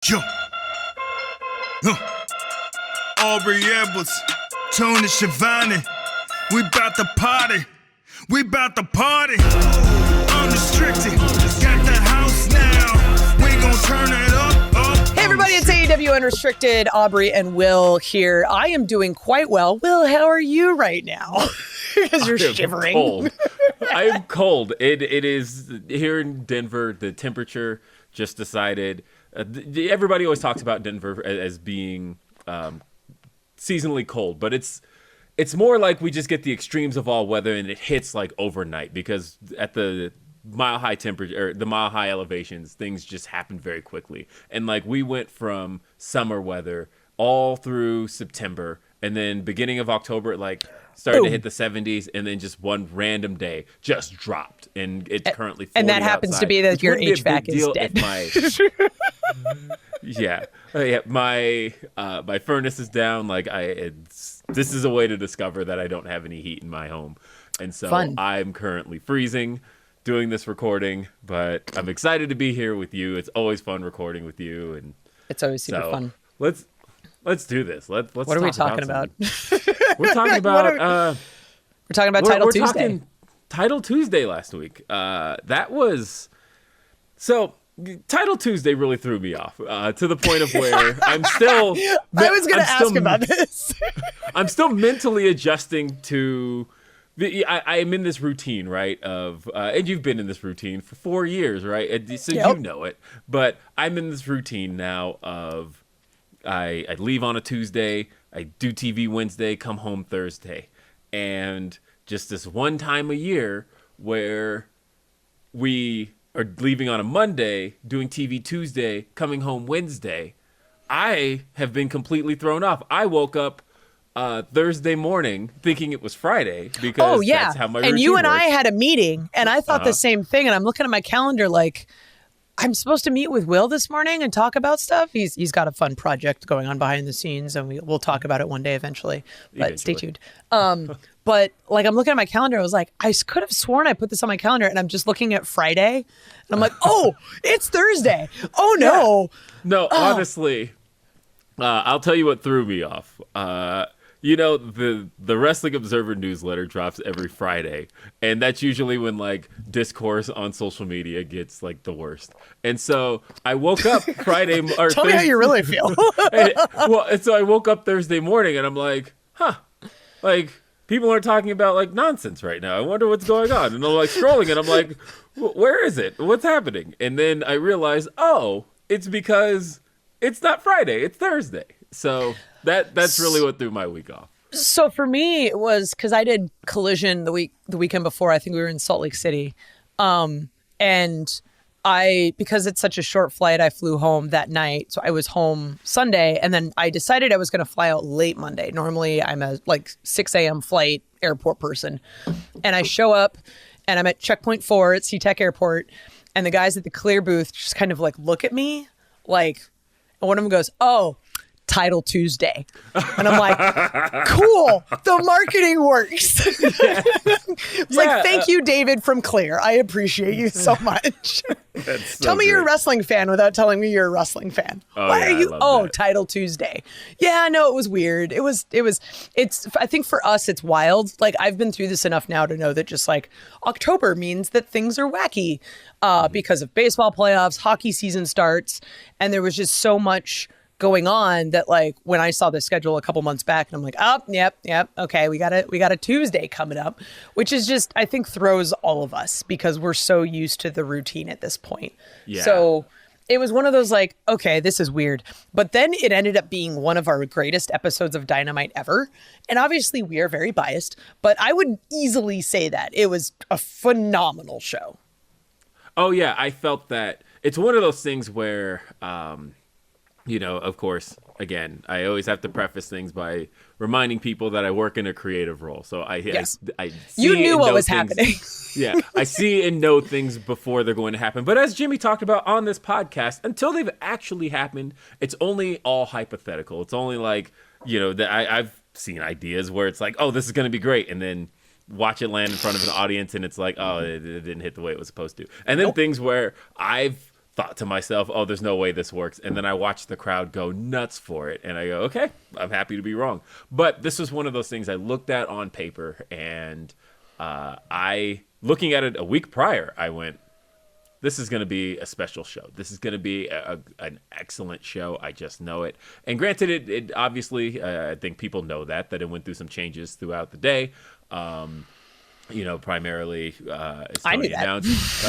Yo. Aubrey Edwards, Tony Schiavone. We bout to party. We bout to party. Unrestricted. Got the house now. We gon' turn it up. Hey everybody, it's AEW Unrestricted. Aubrey and Will here. I am doing quite well. Will, how are you right now? Because you're shivering. Cold. I am cold. It is here in Denver. The temperature just decided. Everybody always talks about Denver as being seasonally cold, but it's more like we just get the extremes of all weather, and it hits like overnight because at the mile high temperature or the mile high elevations, things just happen very quickly. And like we went from summer weather all through September, and then beginning of October, it like started to hit the 70s, and then just one random day just dropped, and it's currently 40 and that happens outside, to be that your HVAC is dead. My furnace is down. Like this is a way to discover that I don't have any heat in my home, and so I'm currently freezing doing this recording. But I'm excited to be here with you. It's always fun recording with you, and it's always super fun. Let's do this. Let's. What are we talking about? We're talking about. We're talking about Title Tuesday. Talking Title Tuesday last week. That was so. Title Tuesday really threw me off to the point of where I'm still. I was going to ask about this. I'm still mentally adjusting to. I am in this routine, right? And you've been in this routine for 4 years, right? So you know it. But I'm in this routine now of I leave on a Tuesday, I do TV Wednesday, come home Thursday, and just this one time a year where we are leaving on a Monday, doing TV Tuesday, coming home Wednesday, I have been completely thrown off. I woke up Thursday morning thinking it was Friday because that's how my routine and you and works. I had a meeting, and I thought the same thing, and I'm looking at my calendar like, I'm supposed to meet with Will this morning and talk about stuff. He's got a fun project going on behind the scenes, and we'll talk about it one day eventually. But stay tuned. But like I'm looking at my calendar, I was like, I could have sworn I put this on my calendar, and I'm just looking at Friday, and I'm like, oh, it's Thursday. Oh no, honestly, I'll tell you what threw me off. The Wrestling Observer newsletter drops every Friday, and that's usually when like discourse on social media gets like the worst. And so I woke up Friday. Or Tell me how you really feel. and so I woke up Thursday morning, and I'm like, like people are talking about like nonsense right now. I wonder what's going on. And I'm like scrolling, and I'm like, where is it? What's happening? And then I realize, it's because it's not Friday, it's Thursday. So that's really what threw my week off. So for me, it was because I did Collision the weekend before. I think we were in Salt Lake City, and because it's such a short flight, I flew home that night. So I was home Sunday, and then I decided I was going to fly out late Monday. Normally, I'm a 6 a.m. flight airport person, and I show up, and I'm at Checkpoint 4 at SeaTac Airport, and the guys at the clear booth just kind of like look at me, and one of them goes, "Oh, Title Tuesday." And I'm like, cool, the marketing works. It's like, thank you, David from Clear. I appreciate you so much. Tell me you're a wrestling fan without telling me you're a wrestling fan. Why are you? Title Tuesday. Yeah, no, it was weird. It's, I think for us, it's wild. Like, I've been through this enough now to know that just like October means that things are wacky because of baseball playoffs, hockey season starts, and there was just so much going on that like when I saw the schedule a couple months back, and I'm like, yep, okay, we got a Tuesday coming up, which is just, I think, throws all of us because we're so used to the routine at this point. Yeah. So it was one of those like, okay, this is weird. But then it ended up being one of our greatest episodes of Dynamite ever. And obviously we are very biased, but I would easily say that it was a phenomenal show. Oh yeah, I felt that. It's one of those things where of course, again, I always have to preface things by reminding people that I work in a creative role. So I see you knew what was things, happening. Yeah, I see and know things before they're going to happen. But as Jimmy talked about on this podcast, until they've actually happened, it's only all hypothetical. It's only like, that I've seen ideas where it's like, oh, this is going to be great. And then watch it land in front of an audience and it's like, oh, it didn't hit the way it was supposed to. And then things where I've thought to myself, oh, there's no way this works. And then I watched the crowd go nuts for it. And I go, okay, I'm happy to be wrong. But this was one of those things I looked at on paper. And looking at it a week prior, I went, this is going to be a special show. This is going to be an excellent show. I just know it. And granted, it obviously, I think people know that it went through some changes throughout the day. Primarily, as Tony announced,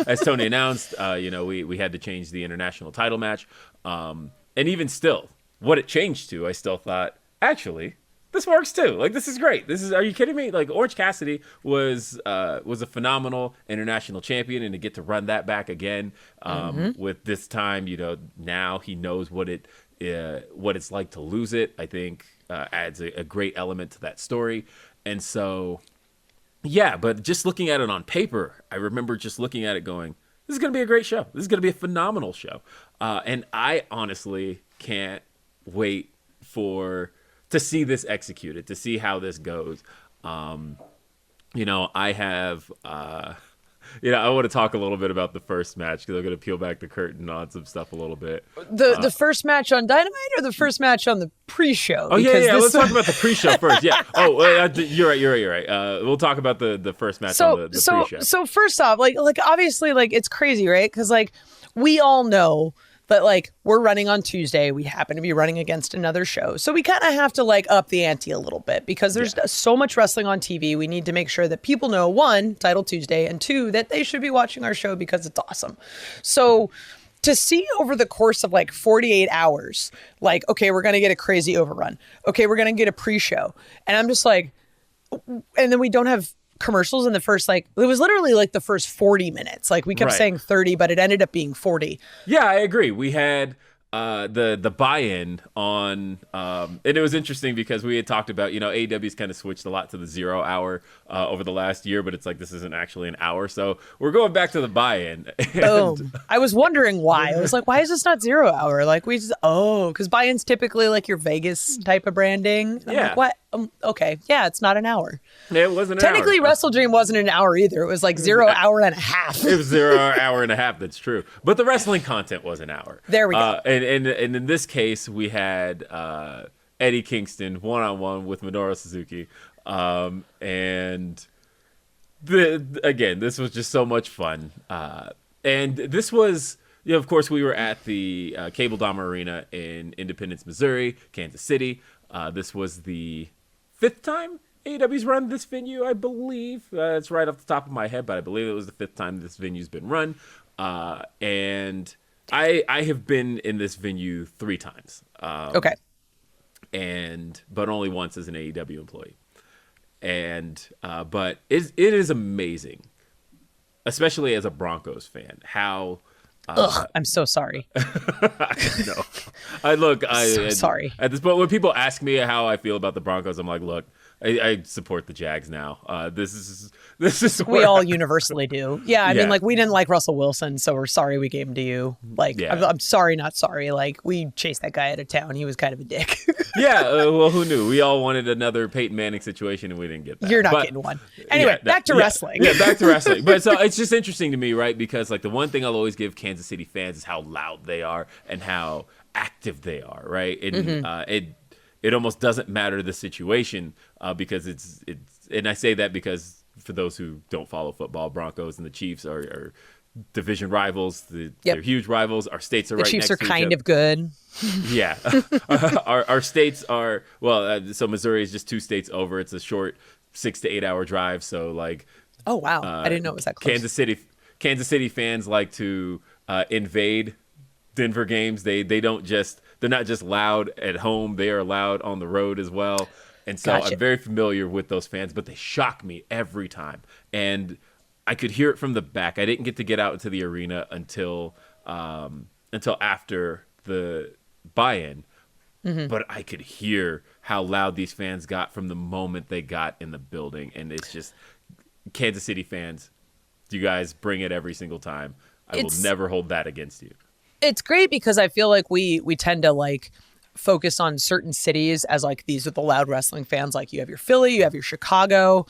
as Tony announced, we had to change the international title match. And even still, what it changed to, I still thought, actually, this works too. Like, this is great. Are you kidding me? Like, Orange Cassidy was a phenomenal international champion, and to get to run that back again, with this time, now he knows what it's like to lose it, I think, adds a great element to that story. And so, yeah, but just looking at it on paper, I remember just looking at it going, this is going to be a great show. This is going to be a phenomenal show. And I honestly can't wait to see this executed, to see how this goes. I have, I want to talk a little bit about the first match because I'm going to peel back the curtain on some stuff a little bit. The first match on Dynamite or the first match on the pre-show? Oh, yeah. Let's talk about the pre-show first. Yeah. Oh, you're right. We'll talk about the first match on the pre-show. So first off, like obviously, like, it's crazy, right? Because, like, we all know that, like, we're running on Tuesday. We happen to be running against another show. So we kind of have to, like, up the ante a little bit because there's so much wrestling on TV. We need to make sure that people know, one, Title Tuesday, and two, that they should be watching our show because it's awesome. So to see over the course of, like, 48 hours, like, okay, we're going to get a crazy overrun. Okay, we're going to get a pre-show. And I'm just like, and then we don't have commercials in the first, like, it was literally like the first 40 minutes. Like, we kept saying 30, but it ended up being 40. Yeah, I agree. We had the buy-in on, and it was interesting because we had talked about, AEW's kind of switched a lot to the 0 hour over the last year, but it's like this isn't actually an hour, so we're going back to the buy-in. Boom. I was wondering why. I was like, why is this not 0 hour? Like, because buy-in's typically like your Vegas type of branding. I'm like, what? Okay, yeah, it's not an hour. It wasn't technically an hour. WrestleDream wasn't an hour either. It was like 0 hour and a half. It was 0 hour and a half. That's true. But the wrestling content was an hour. There we go. And in this case, we had Eddie Kingston one-on-one with Minoru Suzuki, and again, this was just so much fun. And this was, of course, we were at the Cable Dome Arena in Independence, Missouri, Kansas City. This was the 5th time AEW's run this venue, I believe. It's right off the top of my head, but I believe it was the 5th time this venue's been run. And I have been in this venue 3 times. Okay. But only once as an AEW employee. But it is amazing, especially as a Broncos fan, how... I'm so sorry. No, sorry. At this point, when people ask me how I feel about the Broncos, I'm like, look, I support the Jags now. This is we all universally do. Yeah, I mean, like, we didn't like Russell Wilson, so we're sorry we gave him to you. Like, I'm sorry, not sorry. Like, we chased that guy out of town. He was kind of a dick. Well, who knew? We all wanted another Peyton Manning situation, and we didn't get that. You're not getting one. Anyway, back to wrestling. Yeah, back to wrestling. But so it's just interesting to me, right? Because, like, the one thing I'll always give Kansas City fans is how loud they are and how active they are, right? And it almost doesn't matter the situation because it's and I say that because for those who don't follow football, Broncos and the Chiefs are division rivals. They're huge rivals. Our states are right next to each other. The Chiefs are kind of good. Yeah. Our states are, so Missouri is just 2 states over. It's a short 6 to 8 hour drive. So, like, oh, wow. I didn't know it was that close. Kansas City fans like to invade Denver games. They're not just loud at home. They are loud on the road as well. And so I'm very familiar with those fans, but they shock me every time. And I could hear it from the back. I didn't get to get out into the arena until after the buy-in. But I could hear how loud these fans got from the moment they got in the building. And it's just, Kansas City fans, you guys bring it every single time. I will never hold that against you. It's great because I feel like we tend to, like, focus on certain cities as, like, these are the loud wrestling fans. Like, you have your Philly, you have your Chicago.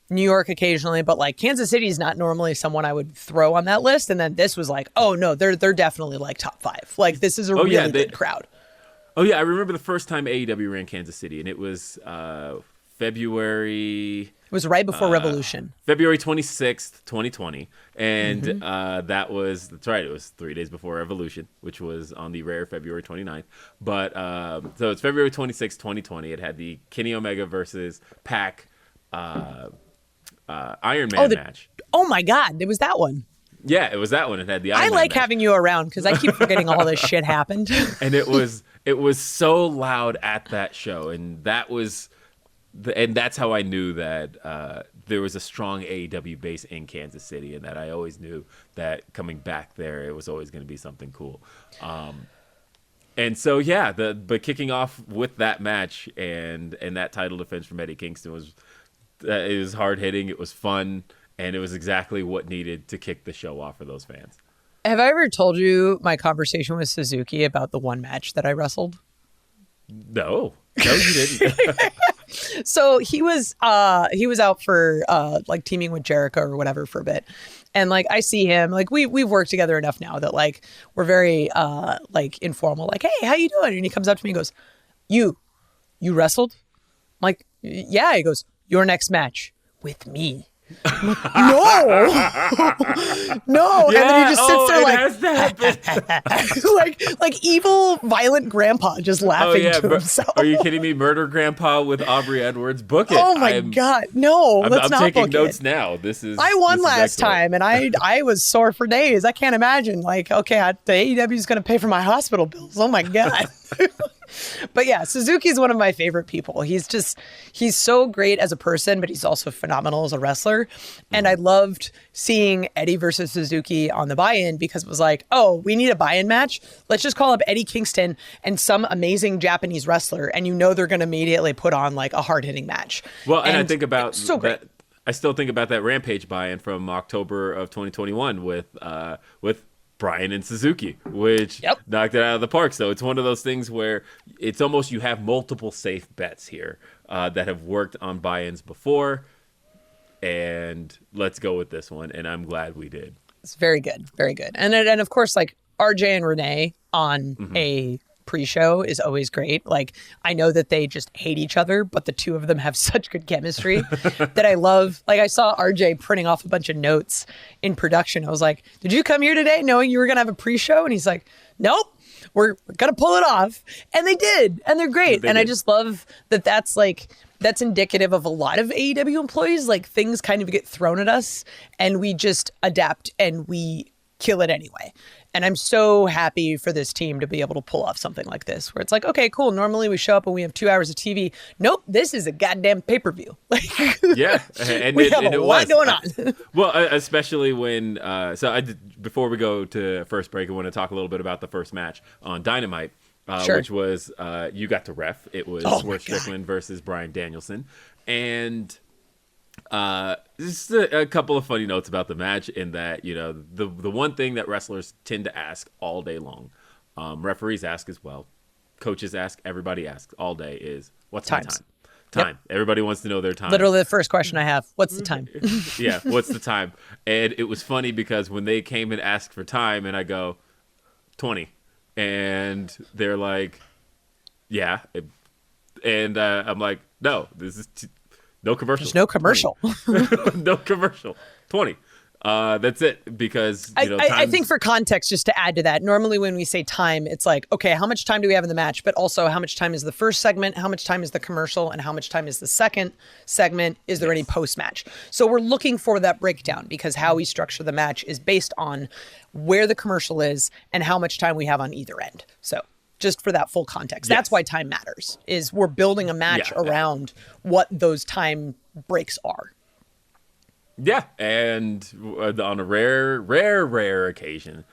New York occasionally, but like Kansas City is not normally someone I would throw on that list. And then this was like, oh no, they're definitely like top 5. Like this is a really good crowd. Oh yeah, I remember the first time AEW ran Kansas City, and it was February. It was right before Revolution. February 26th, 2020. And that's right, it was 3 days before Revolution, which was on the rare February 29th. But so it's February 26th, 2020. It had the Kenny Omega versus Pac Iron Man match. Oh my God, it was that one. Yeah, it was that one. It had the Iron Man like match. having you around because I keep forgetting all this shit happened. And it was so loud at that show, and that's how I knew that there was a strong AEW base in Kansas City, and that I always knew that coming back there, it was always going to be something cool. And so yeah, but kicking off with that match and that title defense from Eddie Kingston was hard hitting. It was fun, and it was exactly what needed to kick the show off for those fans. Have I ever told you my conversation with Suzuki about the one match that I wrestled? No, you didn't. So he was out for like teaming with Jericho or whatever for a bit. And like I see him, like we've worked together enough now that like we're very like informal, like, hey, how you doing? And he comes up to me and goes, You wrestled? I'm like, yeah. He goes, your next match with me. I'm like, no. Yeah, and then he just sits there like evil, violent grandpa just laughing to himself. Are you kidding me? Murder Grandpa with Aubrey Edwards. Book it. Oh my God. No, let's not book it. I'm taking notes now. I won last time and I was sore for days. I can't imagine. Like, okay, the AEW is going to pay for my hospital bills. Oh my God. But yeah, Suzuki's one of my favorite people. He's so great as a person, but he's also phenomenal as a wrestler. And I loved seeing Eddie versus Suzuki on the buy-in because it was like, oh, we need a buy-in match. Let's just call up Eddie Kingston and some amazing Japanese wrestler. And they're going to immediately put on like a hard-hitting match. Well, and I think about so great. I still think about that Rampage buy-in from October of 2021 with Bryan and Suzuki, which knocked it out of the park. So it's one of those things where it's almost you have multiple safe bets here that have worked on buy-ins before, and let's go with this one. And I'm glad we did. It's very good, very good. And of course, like RJ and Renee on a pre-show is always great. Like I know that they just hate each other, but the two of them have such good chemistry that I love. Like I saw RJ printing off a bunch of notes in production. I was like, did you come here today knowing you were going to have a pre-show? And he's like, nope, we're going to pull it off. And they did. And they're great. I just love that that's indicative of a lot of AEW employees. Like things kind of get thrown at us and we just adapt and we kill it anyway. And I'm so happy for this team to be able to pull off something like this, where it's like, okay, cool. Normally we show up and we have 2 hours of TV. Nope, this is a goddamn pay-per-view. Yeah, and we have a lot going on. Well, especially when before we go to first break, I want to talk a little bit about the first match on Dynamite, which was you got to ref. It was Swerve Strickland versus Bryan Danielson, and. Just a couple of funny notes about the match in that, the one thing that wrestlers tend to ask all day long, referees ask as well, coaches ask, everybody asks all day is, what's my time? Time. Yep. Everybody wants to know their time. Literally the first question I have, what's the time? Yeah, what's the time? And it was funny because when they came and asked for time and I go, 20. And they're like, yeah. And I'm like, no, this is... No commercial. There's no commercial. No commercial. 20. That's it. Because I think for context, just to add to that, normally when we say time, it's like, okay, how much time do we have in the match? But also, how much time is the first segment? How much time is the commercial? And how much time is the second segment? Is there any post-match? So we're looking for that breakdown because how we structure the match is based on where the commercial is and how much time we have on either end. So. Just for that full context. That's why time matters, is we're building a match around what those time breaks are. Yeah, and on a rare occasion,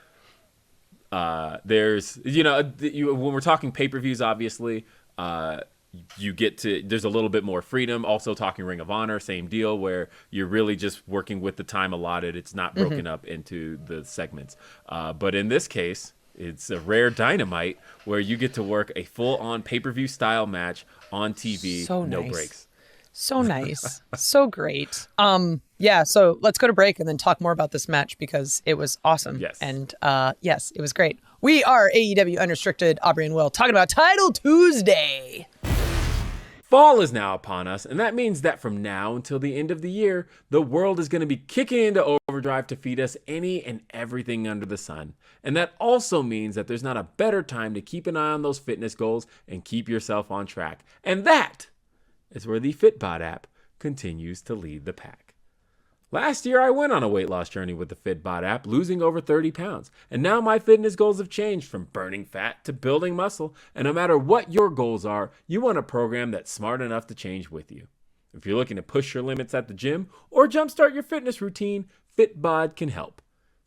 there's, when we're talking pay-per-views, obviously, there's a little bit more freedom. Also talking Ring of Honor, same deal, where you're really just working with the time allotted. It's not broken up into the segments. But in this case, it's a rare Dynamite where you get to work a full-on pay-per-view style match on TV, no breaks. So nice. So great. Yeah, so let's go to break and then talk more about this match because it was awesome. Yes. And yes, it was great. We are AEW Unrestricted, Aubrey and Will, talking about Title Tuesday. Fall is now upon us, and that means that from now until the end of the year, the world is going to be kicking into overdrive to feed us any and everything under the sun. And that also means that there's not a better time to keep an eye on those fitness goals and keep yourself on track. And that is where the Fitbod app continues to lead the pack. Last year, I went on a weight loss journey with the Fitbod app, losing over 30 pounds. And now my fitness goals have changed from burning fat to building muscle. And no matter what your goals are, you want a program that's smart enough to change with you. If you're looking to push your limits at the gym or jumpstart your fitness routine, Fitbod can help.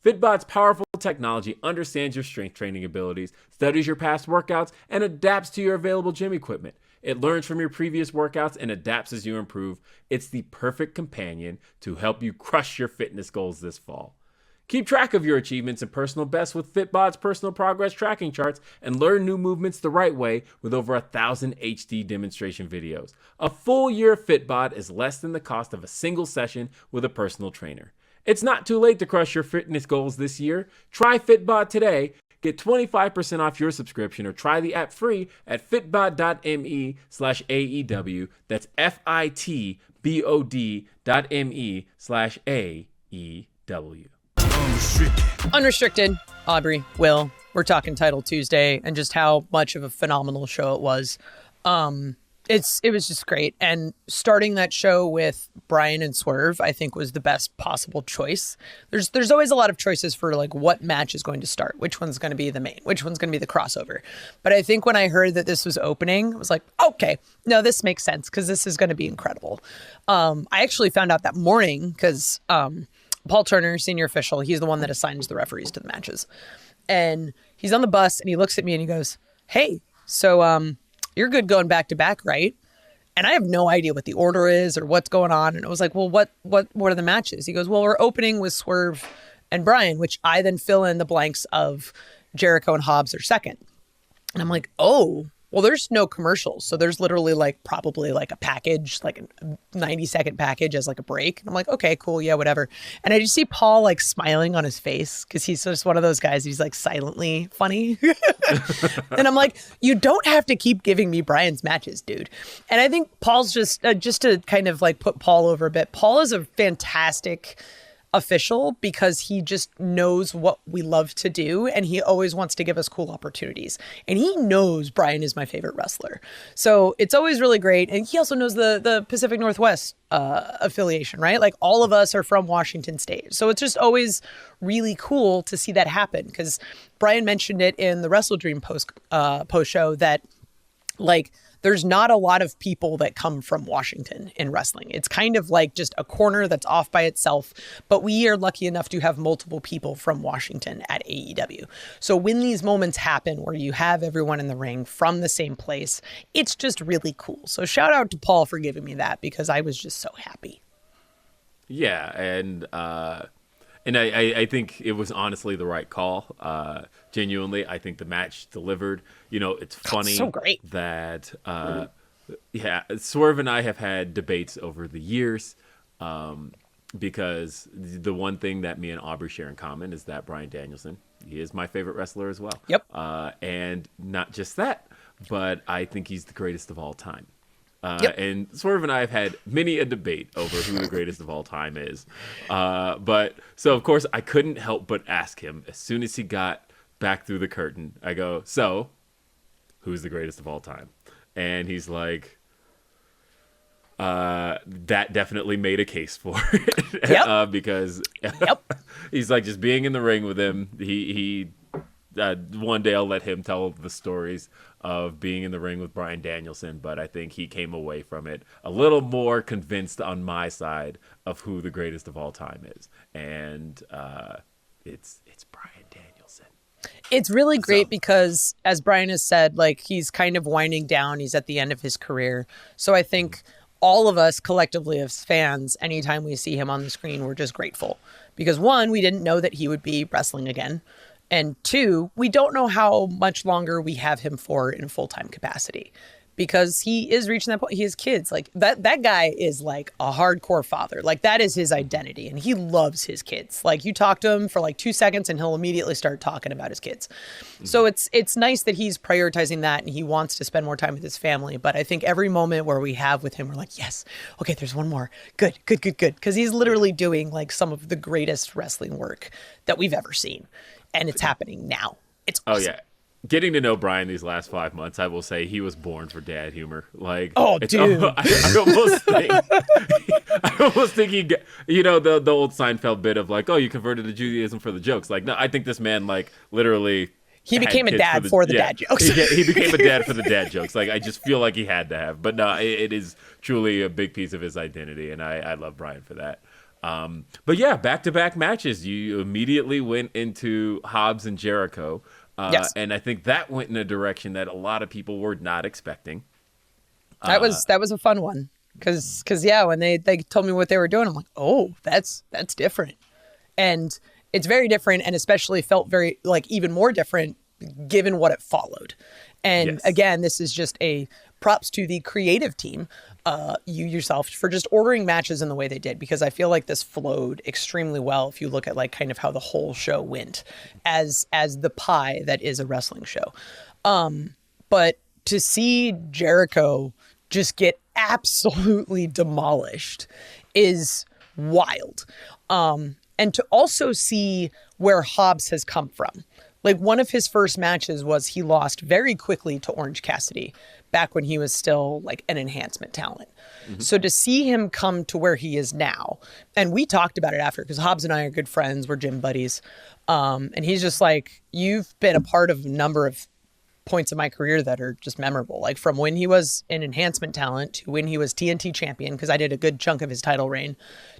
Fitbod's powerful technology understands your strength training abilities, studies your past workouts, and adapts to your available gym equipment. It learns from your previous workouts and adapts as you improve. It's the perfect companion to help you crush your fitness goals this fall. Keep track of your achievements and personal bests with Fitbod's personal progress tracking charts and learn new movements the right way with over 1,000 HD demonstration videos. A full year of Fitbod is less than the cost of a single session with a personal trainer. It's not too late to crush your fitness goals this year. Try Fitbod today. Get 25% off your subscription or try the app free at fitbod.me/AEW. That's fitbod.me/AEW. Unrestricted, Aubrey, Will, we're talking Title Tuesday and just how much of a phenomenal show it was. It was just great. And starting that show with Bryan and Swerve, I think was the best possible choice. There's always a lot of choices for like what match is going to start, which one's going to be the main, which one's going to be the crossover. But I think when I heard that this was opening, I was like, okay, no, this makes sense because this is going to be incredible. I actually found out that morning because Paul Turner, senior official, he's the one that assigns the referees to the matches. And he's on the bus and he looks at me and he goes, hey, so you're good going back to back, right? And I have no idea what the order is or what's going on. And I was like, well, what are the matches? He goes, well, we're opening with Swerve and Bryan, which I then fill in the blanks of Jericho and Hobbs are second. And I'm like, oh, well, there's no commercials. So there's literally like probably like a package, like a 90-second package as like a break. And I'm like, okay, cool. Yeah, whatever. And I just see Paul like smiling on his face because he's just one of those guys. He's like silently funny. And I'm like, you don't have to keep giving me Bryan's matches, dude. And I think Paul's just to kind of like put Paul over a bit. Paul is a fantastic official because he just knows what we love to do and he always wants to give us cool opportunities, and he knows Bryan is my favorite wrestler, so it's always really great. And he also knows the Pacific Northwest affiliation, right? Like all of us are from Washington State, so it's just always really cool to see that happen because Bryan mentioned it in the Wrestle Dream post show that like there's not a lot of people that come from Washington in wrestling. It's kind of like just a corner that's off by itself, but we are lucky enough to have multiple people from Washington at AEW. So when these moments happen where you have everyone in the ring from the same place, it's just really cool. So shout out to Paul for giving me that because I was just so happy. Yeah, and I think it was honestly the right call. Genuinely, I think the match delivered. You know, it's funny so great that Swerve and I have had debates over the years because the one thing that me and Aubrey share in common is that Bryan Danielson, he is my favorite wrestler as well. Yep. And not just that, but I think he's the greatest of all time. Yep. And Swerve and I have had many a debate over who the greatest of all time is. But so, of course, I couldn't help but ask him as soon as he got back through the curtain. I go, so who's the greatest of all time? And he's like, that definitely made a case for it. Yep. Because yep. He's like, just being in the ring with him, he one day I'll let him tell the stories of being in the ring with Bryan Danielson, but I think he came away from it a little more convinced on my side of who the greatest of all time is, and it's Bryan Danielson. It's really great because, as Bryan has said, like he's kind of winding down. He's at the end of his career, so I think all of us collectively as fans, anytime we see him on the screen, we're just grateful because one, we didn't know that he would be wrestling again. And two, we don't know how much longer we have him for in full-time capacity. because he is reaching that point. He has kids. Like that guy is like a hardcore father. Like that is his identity, and he loves his kids. Like you talk to him for like 2 seconds and he'll immediately start talking about his kids. So it's nice that he's prioritizing that and he wants to spend more time with his family. But I think every moment where we have with him, we're like, yes, okay, there's one more. Good. Because he's literally doing like some of the greatest wrestling work that we've ever seen. And it's happening now. It's awesome. Oh, yeah. Getting to know Brian these last 5 months, I will say he was born for dad humor. Like, dude. I almost think he, the old Seinfeld bit of like, oh, you converted to Judaism for the jokes. Like, no, I think this man, like, literally. He became a dad for the dad jokes. He became a dad for the dad jokes. Like, I just feel like he had to have. But no, it is truly a big piece of his identity, and I love Brian for that. But yeah, back-to-back matches. You immediately went into Hobbs and Jericho. Yes. And I think that went in a direction that a lot of people were not expecting. That was a fun one. Cause when they told me what they were doing, I'm like, oh, that's different. And it's very different, and especially felt very like even more different given what it followed. And again, this is just a props to the creative team, you yourself, for just ordering matches in the way they did, because I feel like this flowed extremely well if you look at like kind of how the whole show went as the pie that is a wrestling show. But to see Jericho just get absolutely demolished is wild. And to also see where Hobbs has come from. Like one of his first matches was he lost very quickly to Orange Cassidy back when he was still like an enhancement talent. Mm-hmm. So to see him come to where he is now, and we talked about it after because Hobbs and I are good friends, we're gym buddies. And he's just like, you've been a part of a number of points of my career that are just memorable. Like from when he was an enhancement talent to when he was TNT champion, because I did a good chunk of his title reign,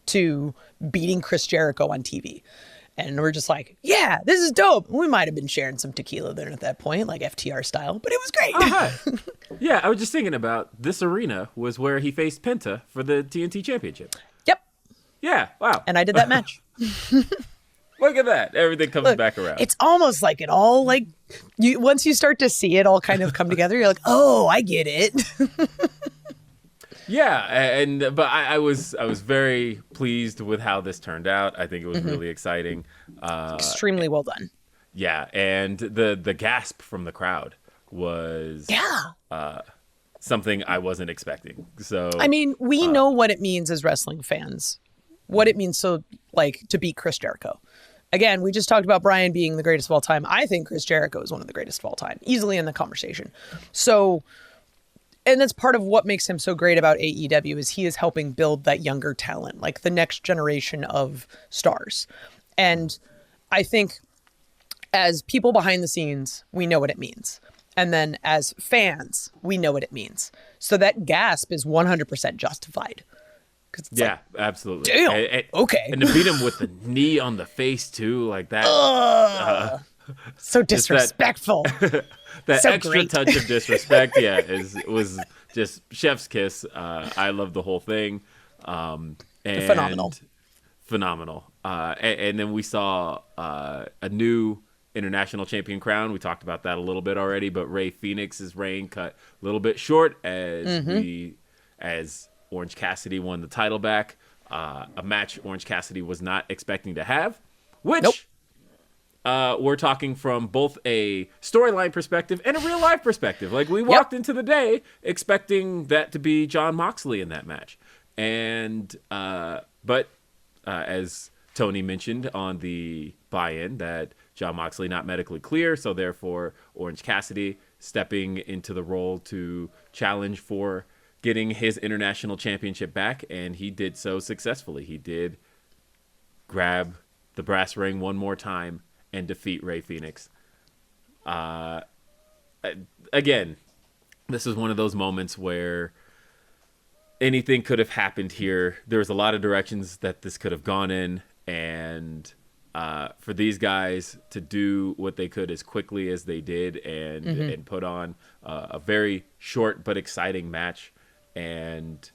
to beating Chris Jericho on TV. And we're just like, yeah, this is dope. We might have been sharing some tequila there at that point, like FTR style, but it was great. Yeah, I was just thinking about this arena was where he faced Penta for the TNT championship. Yep. Yeah, wow. And I did that match. Look at that. Everything comes back around. It's almost like it all, like, once you start to see it all kind of come together, you're like, oh, I get it. Yeah, but I was very pleased with how this turned out. I think it was really exciting. Extremely well done. Yeah, and the gasp from the crowd was something I wasn't expecting. So I mean, we know what it means as wrestling fans, what it means to beat Chris Jericho. Again, we just talked about Bryan being the greatest of all time. I think Chris Jericho is one of the greatest of all time, easily in the conversation. So. And that's part of what makes him so great about AEW is he is helping build that younger talent, like the next generation of stars. And I think as people behind the scenes, we know what it means. And then as fans, we know what it means. So that gasp is 100% justified. Yeah, absolutely. Damn, okay. And to beat him with the knee on the face too, like that. So disrespectful. That so extra great. touch of disrespect, was just chef's kiss. I love the whole thing. And phenomenal. And then we saw a new international champion crown. We talked about that a little bit already, but Rey Fénix's reign cut a little bit short as Orange Cassidy won the title back. A match Orange Cassidy was not expecting to have, which. Nope. We're talking from both a storyline perspective and a real life perspective. Like we walked into the day expecting that to be Jon Moxley in that match. And, but as Tony mentioned on the buy-in that Jon Moxley not medically clear. So therefore Orange Cassidy stepping into the role to challenge for getting his international championship back. And he did so successfully. He did grab the brass ring one more time and defeat Rey Fénix. Again, this is one of those moments where anything could have happened here. There was a lot of directions that this could have gone in, and for these guys to do what they could as quickly as they did and put on a very short but exciting match. And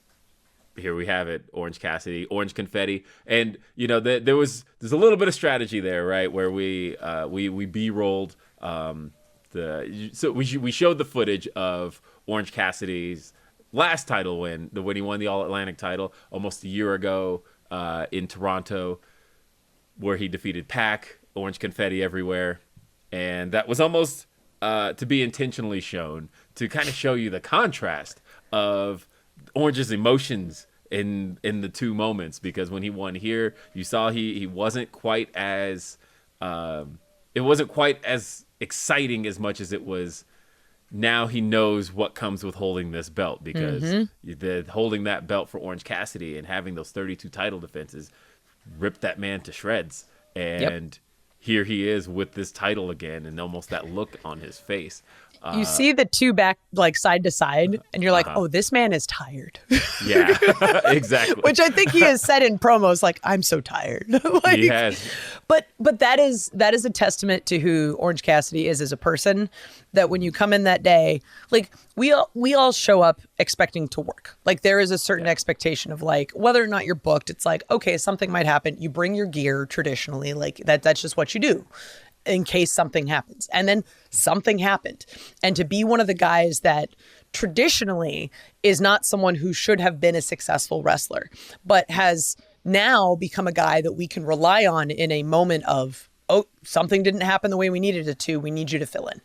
here we have it, Orange Cassidy, Orange Confetti. And, there's a little bit of strategy there, right, where we B-rolled So we showed the footage of Orange Cassidy's last title win, when he won the All Atlantic title almost a year ago in Toronto, where he defeated Pac, orange confetti everywhere, and that was almost to be intentionally shown to kind of show you the contrast of Orange's emotions in the two moments, because when he won here, you saw he wasn't quite as it wasn't quite as exciting as much as it was. Now he knows what comes with holding this belt, because holding that belt for Orange Cassidy and having those 32 title defenses ripped that man to shreds. And here he is with this title again, and almost that look on his face. You see the two back, like, side to side, and you're like, oh, this man is tired. Yeah, exactly. Which I think he has said in promos, like, I'm so tired. Like, he has. But that is a testament to who Orange Cassidy is as a person, that when you come in that day, like, we all show up expecting to work. Like, there is a certain expectation of, like, whether or not you're booked, it's like, okay, something might happen. You bring your gear traditionally, like, that's just what you do in case something happens. And then something happened. And to be one of the guys that traditionally is not someone who should have been a successful wrestler, but has now become a guy that we can rely on in a moment of, oh, something didn't happen the way we needed it to. We need you to fill in.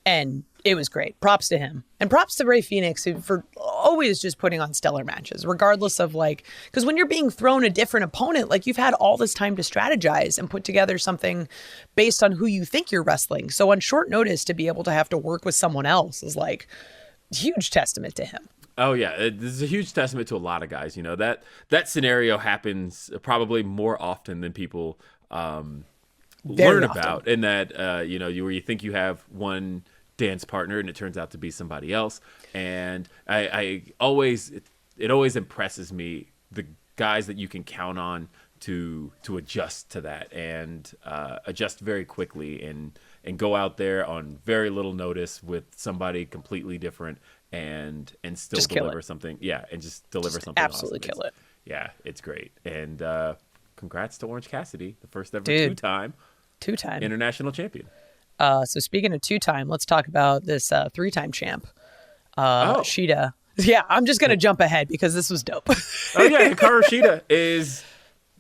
And it was great. Props to him. And props to Ray Phoenix for always just putting on stellar matches, regardless of, like, because when you're being thrown a different opponent, like, you've had all this time to strategize and put together something based on who you think you're wrestling. So on short notice to be able to have to work with someone else is, like, huge testament to him. Oh yeah, this is a huge testament to a lot of guys. You know, that scenario happens probably more often than people learn about, and that you know, where you think you have one dance partner and it turns out to be somebody else. And it always impresses me, the guys that you can count on to adjust to that and adjust very quickly and go out there on very little notice with somebody completely different and still just deliver something. Yeah, and just deliver something absolutely awesome. Kill it. Yeah, it's great. And congrats to Orange Cassidy, the first ever two-time international champion. So speaking of two-time, let's talk about this three-time champ, Shida. Yeah, I'm just gonna jump ahead because this was dope. Oh yeah, Hikaru Shida is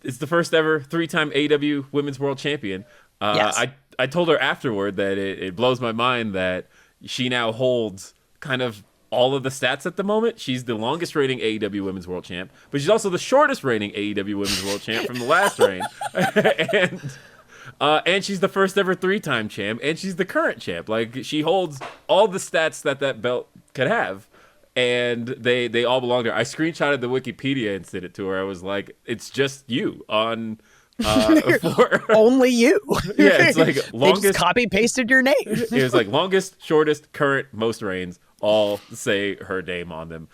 the first ever three-time AEW Women's World Champion. Yes. I told her afterward that it blows my mind that she now holds kind of all of the stats at the moment. She's the longest reigning AEW Women's World Champ, but she's also the shortest reigning AEW Women's World Champ from the last reign. And she's the first ever three-time champ, and she's the current champ. Like, she holds all the stats that belt could have, and they all belong to her. I screenshotted the Wikipedia and sent it to her. I was like, it's just you on only you. Yeah, it's like longest. They just copy pasted your name. It was like longest, shortest, current, most reigns, all say her name on them.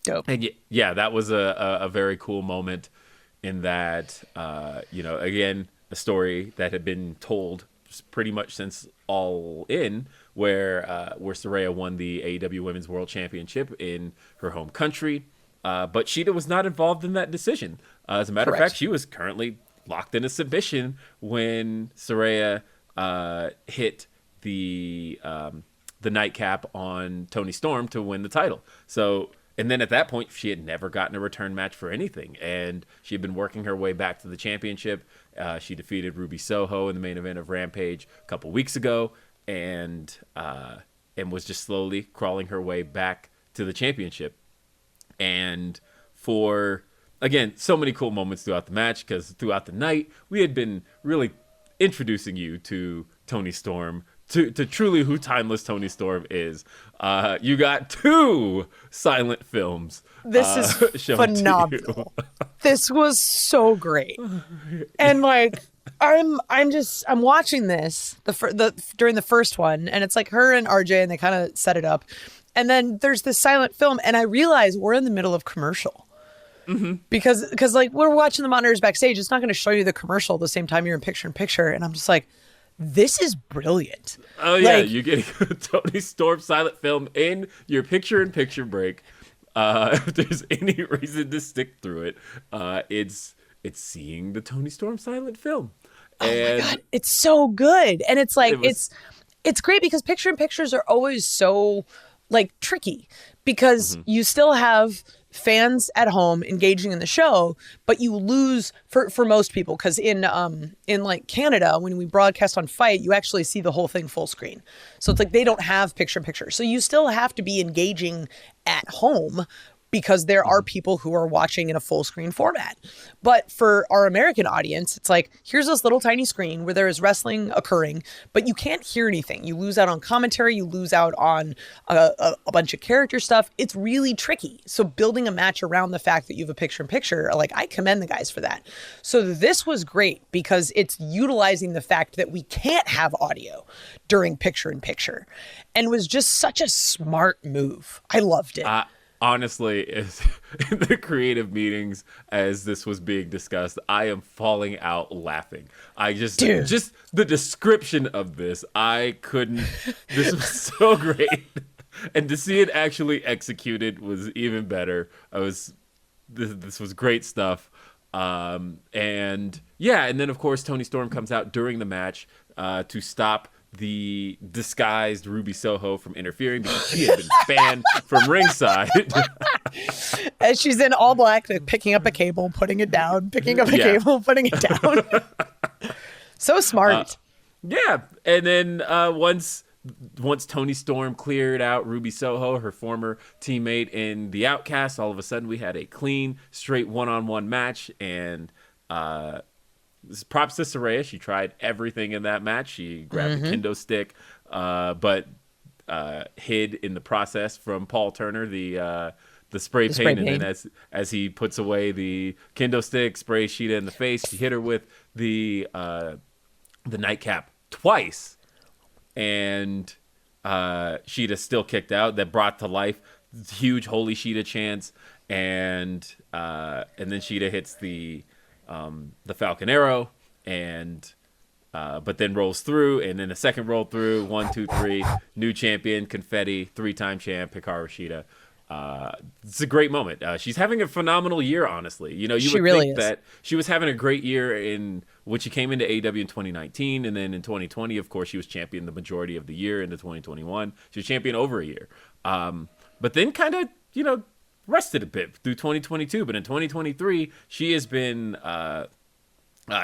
Dope. And yeah, that was a very cool moment in that, you know, again, a story that had been told pretty much since All In, where Saraya won the AEW Women's World Championship in her home country. But Shida was not involved in that decision. As a matter of fact, she was currently locked in a submission when Saraya hit the nightcap on Toni Storm to win the title. So, and then at that point, she had never gotten a return match for anything, and she had been working her way back to the championship. She defeated Ruby Soho in the main event of Rampage a couple weeks ago, and was just slowly crawling her way back to the championship. And for, again, so many cool moments throughout the match, because throughout the night, we had been really introducing you to Toni Storm, to truly who timeless Toni Storm is. You got 2 silent films. This is phenomenal. This was so great. And like, I'm watching this during the first one, and it's like her and RJ, and they kind of set it up. And then there's this silent film, and I realize we're in the middle of commercial. Mm-hmm. Because like, we're watching the monitors backstage. It's not going to show you the commercial at the same time you're in picture. And I'm just like, this is brilliant. Oh yeah, like, you're getting a Toni Storm silent film in your picture-in-picture break. If there's any reason to stick through it, it's seeing the Toni Storm silent film. Oh my God, it's so good. And it's like, It's great because picture-in-pictures are always so like tricky because you still have fans at home engaging in the show, but you lose for most people because in like Canada, when we broadcast on Fight, you actually see the whole thing full screen. So it's like they don't have picture-in-picture. So you still have to be engaging at home because there are people who are watching in a full screen format. But for our American audience, it's like, here's this little tiny screen where there is wrestling occurring, but you can't hear anything. You lose out on commentary, you lose out on a bunch of character stuff. It's really tricky. So building a match around the fact that you have a picture-in-picture, like I commend the guys for that. So this was great because it's utilizing the fact that we can't have audio during picture-in-picture and was just such a smart move. I loved it. Honestly, in the creative meetings as this was being discussed, I am falling out laughing. Just the description of this, I couldn't. This was so great, and to see it actually executed was even better. This was great stuff. And then of course Toni Storm comes out during the match to stop the disguised Ruby Soho from interfering because she had been banned from ringside. As she's in all black, picking up a cable, putting it down, picking up a cable, putting it down. So smart. And then once Toni Storm cleared out Ruby Soho, her former teammate in the Outcast, all of a sudden we had a clean, straight one-on-one match, and props to Saraya. She tried everything in that match. She grabbed the kendo stick, but hid in the process from Paul Turner the spray paint. And then as he puts away the kendo stick, sprays Shida in the face. She hit her with the nightcap twice, and Shida still kicked out. That brought to life huge Holy Shida chants, and then Shida hits the Falcon Arrow, and but then rolls through, and then a second roll through, 1, 2, 3, new champion, confetti, 3-time champ, Hikaru Shida. It's a great moment. She's having a phenomenal year, honestly. You would really think that she was having a great year when she came into AEW in 2019, and then in 2020, of course, she was champion the majority of the year. Into 2021, she was champion over a year. But then kind of, rested a bit through 2022, but in 2023 she has been I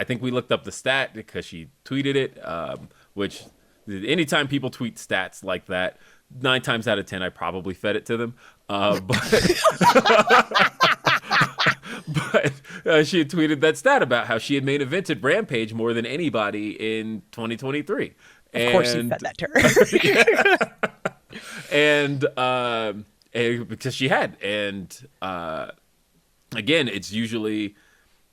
think we looked up the stat because she tweeted it, which anytime people tweet stats like that, 9 times out of 10 I probably fed it to them, but she had tweeted that stat about how she had main evented Rampage more than anybody in 2023. Of course you fed that to her. And because she had, and again, it's usually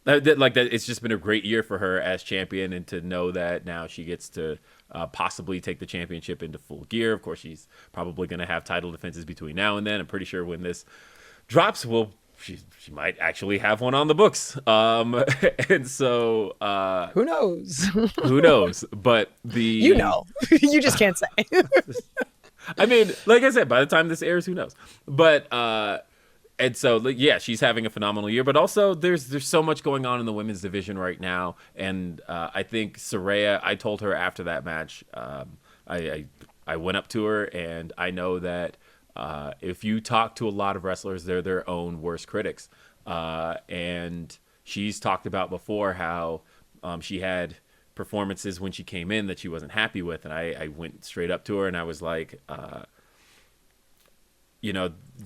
like that. It's just been a great year for her as champion, and to know that now she gets to possibly take the championship into full gear. Of course, she's probably going to have title defenses between now and then. I'm pretty sure when this drops, she might actually have one on the books. And so who knows? Who knows? But you just can't say. I mean, like I said, by the time this airs, who knows? But and so she's having a phenomenal year. But also, there's so much going on in the women's division right now, and I think Saraya. I told her after that match, I went up to her, and I know that if you talk to a lot of wrestlers, they're their own worst critics, and she's talked about before how she had performances when she came in that she wasn't happy with, and I went straight up to her and I was like,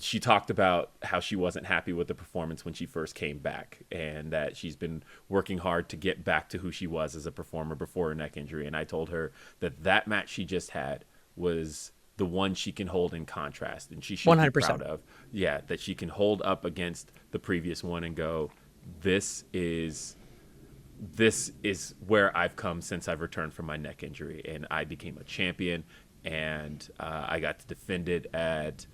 she talked about how she wasn't happy with the performance when she first came back, and that she's been working hard to get back to who she was as a performer before her neck injury. And I told her that match she just had was the one she can hold in contrast, and she should 100%. Be proud of. Yeah, that she can hold up against the previous one and go, this is where I've come since I've returned from my neck injury, and I became a champion, and I got to defend it at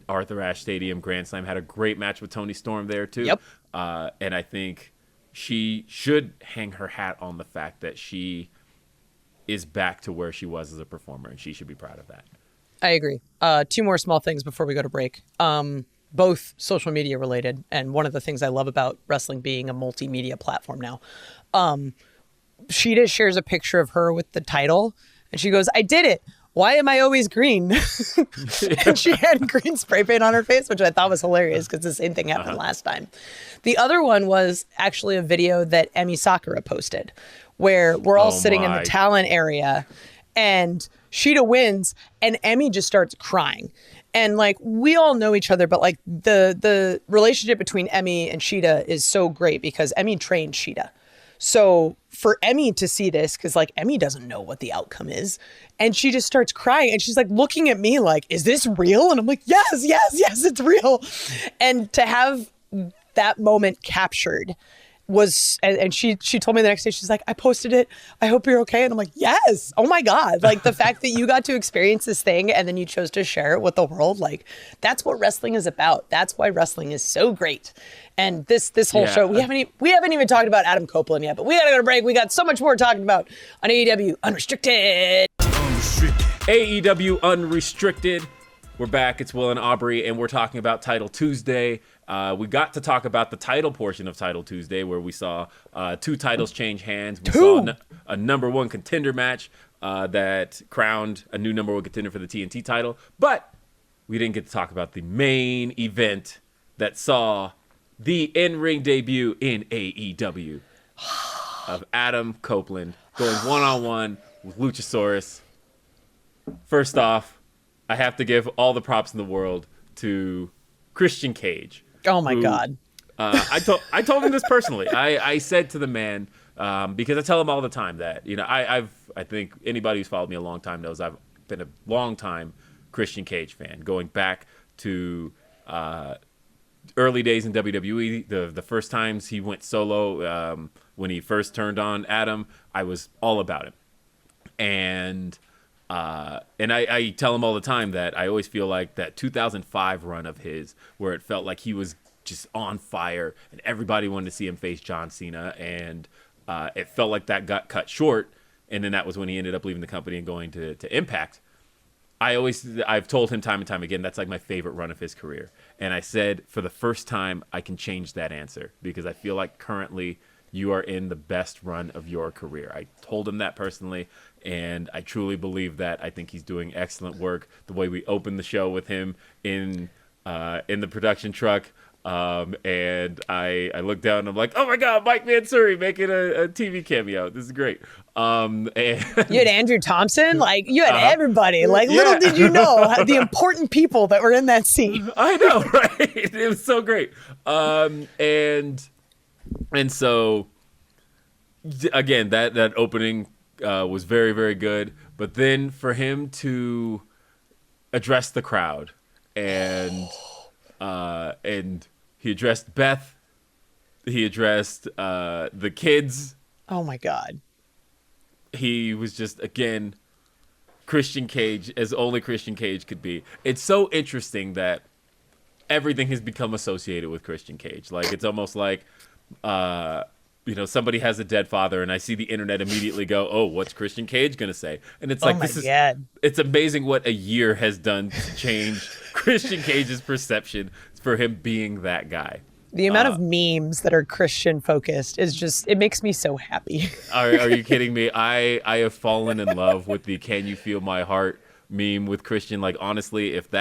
Arthur Ashe Stadium, Grand Slam. Had a great match with Toni Storm there too. Yep. And I think she should hang her hat on the fact that she is back to where she was as a performer, and she should be proud of that. I agree. 2 more small things before we go to break. Both social media related, and one of the things I love about wrestling being a multimedia platform now. Shida shares a picture of her with the title, And she goes, I did it. Why am I always green? And she had green spray paint on her face, which I thought was hilarious because the same thing happened last time. The other one was actually a video that Emi Sakura posted where we're all sitting in the talent area and Shida wins and Emi just starts crying. And like, we all know each other, but like the relationship between Emi and Shida is so great because Emi trained Shida. So for Emi to see this, because like Emi doesn't know what the outcome is, and she just starts crying and she's like looking at me like, is this real? And I'm like, yes, it's real. And to have that moment captured was, and she told me the next day, she's like, I posted it. I hope you're okay. And I'm like, yes. Oh my God. Like the fact that you got to experience this thing and then you chose to share it with the world. Like that's what wrestling is about. That's why wrestling is so great. And this whole show, we haven't even talked about Adam Copeland yet, but we gotta go to break. We got so much more talking about on AEW Unrestricted. AEW Unrestricted. We're back. It's Will and Aubrey, and we're talking about Title Tuesday. We got to talk about the title portion of Title Tuesday, where we saw 2 titles change hands. We saw a number 1 contender match that crowned a new number 1 contender for the TNT title. But we didn't get to talk about the main event that saw the in-ring debut in AEW of Adam Copeland going one-on-one with Luchasaurus. First off, I have to give all the props in the world to Christian Cage. Oh my God. I told him this personally. I said to the man, because I tell him all the time that, you know, I think anybody who's followed me a long time knows I've been a long time Christian Cage fan, going back to early days in WWE. The first times he went solo, when he first turned on Adam, I was all about him. And I tell him all the time that I always feel like that 2005 run of his, where it felt like he was just on fire and everybody wanted to see him face John Cena, and it felt like that got cut short, and then that was when he ended up leaving the company and going to Impact. I've told him time and time again, that's like my favorite run of his career. And I said, for the first time, I can change that answer because I feel like currently you are in the best run of your career. I told him that personally, and I truly believe that. I think he's doing excellent work. The way we opened the show with him in the production truck, and I looked down and I'm like, oh my God, Mike Mansouri making a TV cameo. This is great. And you had Andrew Thompson, like you had everybody. Like little did you know the important people that were in that scene. I know, right? It was so great. And so again, that opening was very, very good. But then for him to address the crowd and he addressed Beth, he addressed the kids. Oh my God. He was just, again, Christian Cage as only Christian Cage could be. It's so interesting that everything has become associated with Christian Cage. Like, it's almost like, somebody has a dead father and I see the internet immediately go, oh, what's Christian Cage going to say? And it's like, it's amazing what a year has done to change Christian Cage's perception for him being that guy. The amount of memes that are Christian focused is just, it makes me so happy. Are you kidding me? I have fallen in love with the Can You Feel My Heart meme with Christian. Like, honestly, if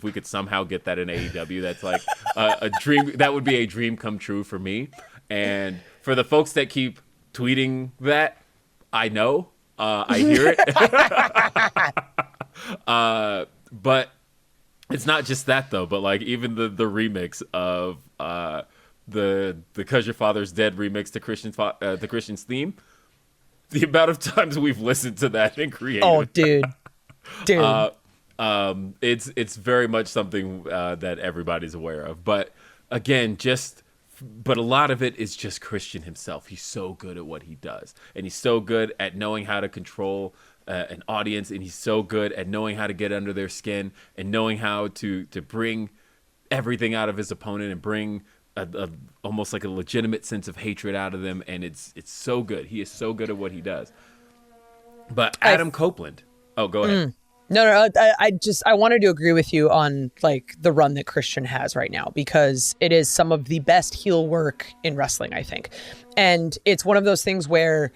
we could somehow get that in AEW, that's like a dream. That would be a dream come true for me. And for the folks that keep tweeting that, I know, I hear it. But it's not just that though, but like even the remix of the "Cause Your Father's Dead" remix to Christian's theme, the amount of times we've listened to that and created. Oh, dude. It's very much something that everybody's aware of. But again, but a lot of it is just Christian himself. He's so good at what he does, and he's so good at knowing how to control an audience, and he's so good at knowing how to get under their skin and knowing how to bring everything out of his opponent and bring almost like a legitimate sense of hatred out of them. And it's so good. He is so good at what he does. But Adam Copeland. Oh, go ahead. No, I wanted to agree with you on like the run that Christian has right now, because it is some of the best heel work in wrestling, I think. And it's one of those things where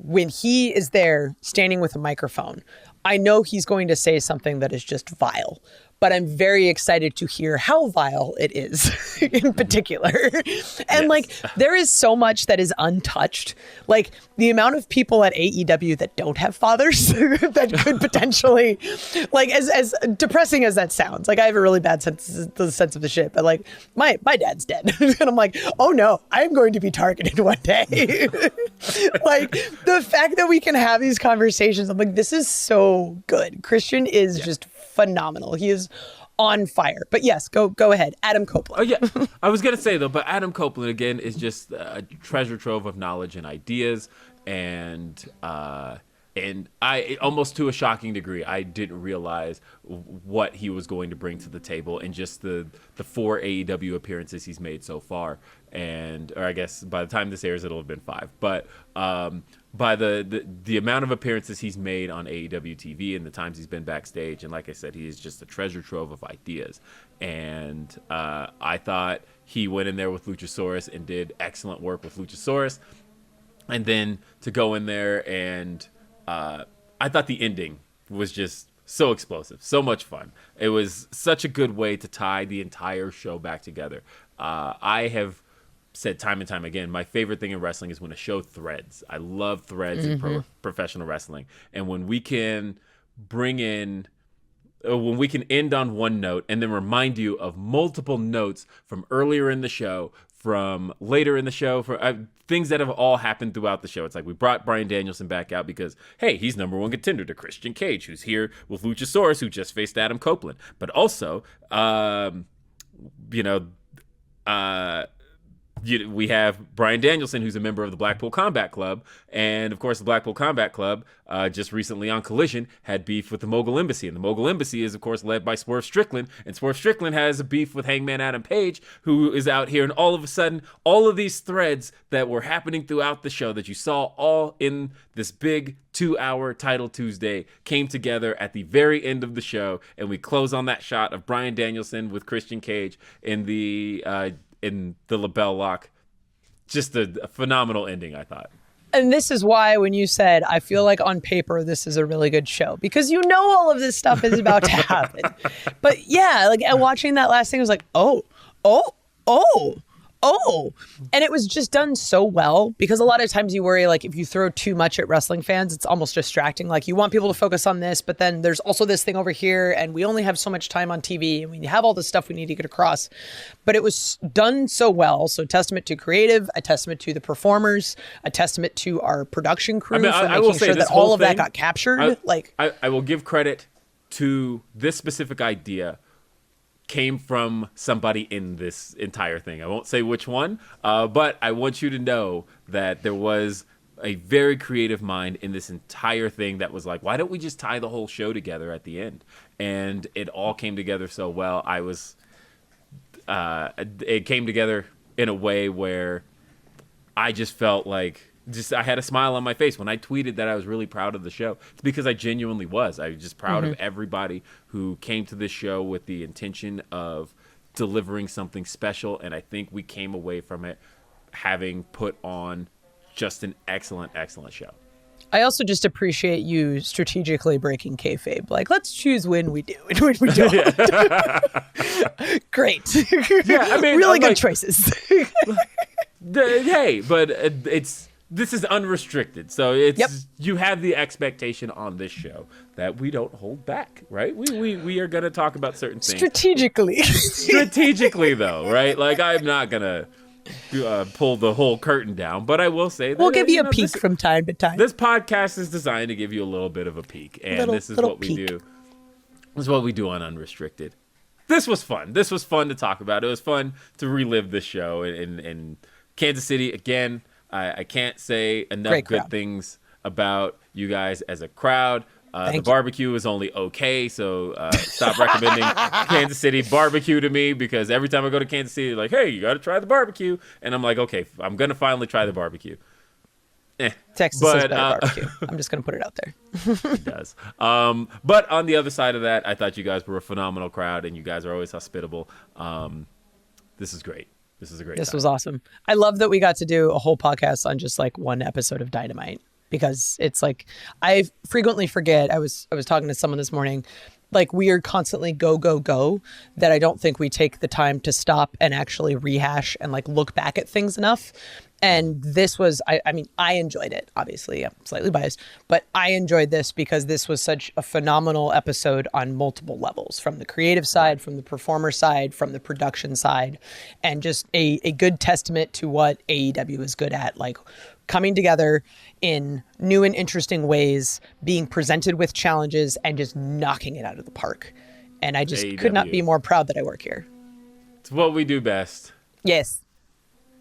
when he is there standing with a microphone, I know he's going to say something that is just vile, but I'm very excited to hear how vile it is in particular. And like, there is so much that is untouched. Like the amount of people at AEW that don't have fathers that could potentially, like, as depressing as that sounds, like I have a really bad sense of the shit, but like my dad's dead. And I'm like, oh no, I'm going to be targeted one day. Like the fact that we can have these conversations, I'm like, this is so good. Christian is just phenomenal. He is on fire. But yes, go ahead. Adam Copeland. Oh yeah, I was gonna say though, but Adam Copeland again is just a treasure trove of knowledge and ideas, and I almost to a shocking degree, I didn't realize what he was going to bring to the table in just the 4 AEW appearances he's made so far, or I guess by the time this airs it'll have been 5, but by the amount of appearances he's made on AEW TV and the times he's been backstage, and like I said, he is just a treasure trove of ideas. And I thought he went in there with Luchasaurus and did excellent work with Luchasaurus. And then to go in there and I thought the ending was just so explosive, so much fun. It was such a good way to tie the entire show back together. I have said time and time again, my favorite thing in wrestling is when a show threads. I love threads in professional wrestling. And when we can end on one note and then remind you of multiple notes from earlier in the show, from later in the show, for things that have all happened throughout the show. It's like we brought Bryan Danielson back out because, hey, he's number 1 contender to Christian Cage, who's here with Luchasaurus, who just faced Adam Copeland. But also, we have Bryan Danielson, who's a member of the Blackpool Combat Club. And, of course, the Blackpool Combat Club, just recently on Collision, had beef with the Mogul Embassy. And the Mogul Embassy is, of course, led by Swerve Strickland. And Swerve Strickland has a beef with Hangman Adam Page, who is out here. And all of a sudden, all of these threads that were happening throughout the show that you saw all in this big 2-hour Title Tuesday came together at the very end of the show. And we close on that shot of Bryan Danielson with Christian Cage in the lapel lock. Just a phenomenal ending, I thought. And this is why when you said, I feel like on paper, this is a really good show, because you know all of this stuff is about to happen. But yeah, like watching that last thing, I was like, oh. And it was just done so well, because a lot of times you worry, like if you throw too much at wrestling fans, it's almost distracting. Like you want people to focus on this, but then there's also this thing over here, and we only have so much time on TV, and we have all this stuff we need to get across. But it was done so well. So testament to creative, a testament to the performers, a testament to our production crew for making sure that all of that got captured. I will give credit to this specific idea came from somebody in this entire thing. I won't say which one, but I want you to know that there was a very creative mind in this entire thing that was like, why don't we just tie the whole show together at the end? And it all came together so well. It came together in a way where I just felt like I had a smile on my face when I tweeted that I was really proud of the show. It's because I genuinely was. I was just proud of everybody who came to this show with the intention of delivering something special, and I think we came away from it having put on just an excellent, excellent show. I also just appreciate you strategically breaking kayfabe. Like, let's choose when we do and when we don't. Great. Yeah, I mean, really good choices. Hey, but this is unrestricted, so you have the expectation on this show that we don't hold back, right? We are going to talk about certain things strategically, though, right? Like I'm not gonna pull the whole curtain down, but I will say that we'll give you a peek from time to time. This podcast is designed to give you a little bit of a peek, and this is what we do. This is what we do on Unrestricted. This was fun. This was fun to talk about. It was fun to relive this show in Kansas City again. I can't say enough good things about you guys as a crowd. The barbecue is only okay, so stop recommending Kansas City barbecue to me, because every time I go to Kansas City, they're like, hey, you got to try the barbecue. And I'm like, okay, I'm going to finally try the barbecue. Texas is better barbecue. I'm just going to put it out there. It does. But on the other side of that, I thought you guys were a phenomenal crowd, and you guys are always hospitable. This is great. This is a great time. Was awesome. I love that we got to do a whole podcast on just like one episode of Dynamite. because it's like, I frequently forget. I was talking to someone this morning, like we are constantly go, go, go, that I don't think we take the time to stop and actually rehash and like look back at things enough. And this was, I mean, I enjoyed it. Obviously, I'm slightly biased, but I enjoyed this because this was such a phenomenal episode on multiple levels, from the creative side, from the performer side, from the production side, and just a good testament to what AEW is good at, like coming together in new and interesting ways, being presented with challenges, and just knocking it out of the park. And I just could not be more proud that I work here. It's what we do best. Yes.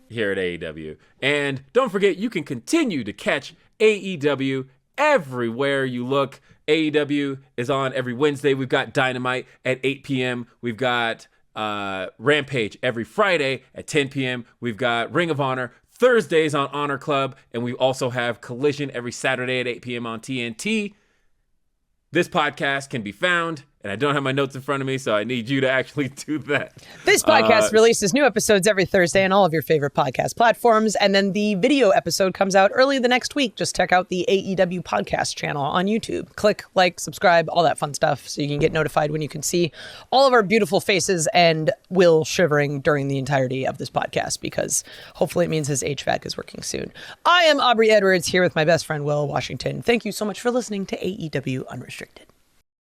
Here at AEW. And don't forget, you can continue to catch AEW everywhere you look. AEW is on every Wednesday. We've got Dynamite at 8 p.m. We've got Rampage every Friday at 10 p.m. We've got Ring of Honor Thursdays on Honor Club. And we also have Collision every Saturday at 8 p.m. on TNT. This podcast can be found, and I don't have my notes in front of me, so I need you to actually do that. This podcast releases new episodes every Thursday on all of your favorite podcast platforms, and then the video episode comes out early the next week. Just check out the AEW podcast channel on YouTube. Click, like, subscribe, all that fun stuff, so you can get notified when you can see all of our beautiful faces and Will shivering during the entirety of this podcast, because hopefully it means his HVAC is working soon. I am Aubrey Edwards, here with my best friend Will Washington. Thank you so much for listening to AEW Unrestricted.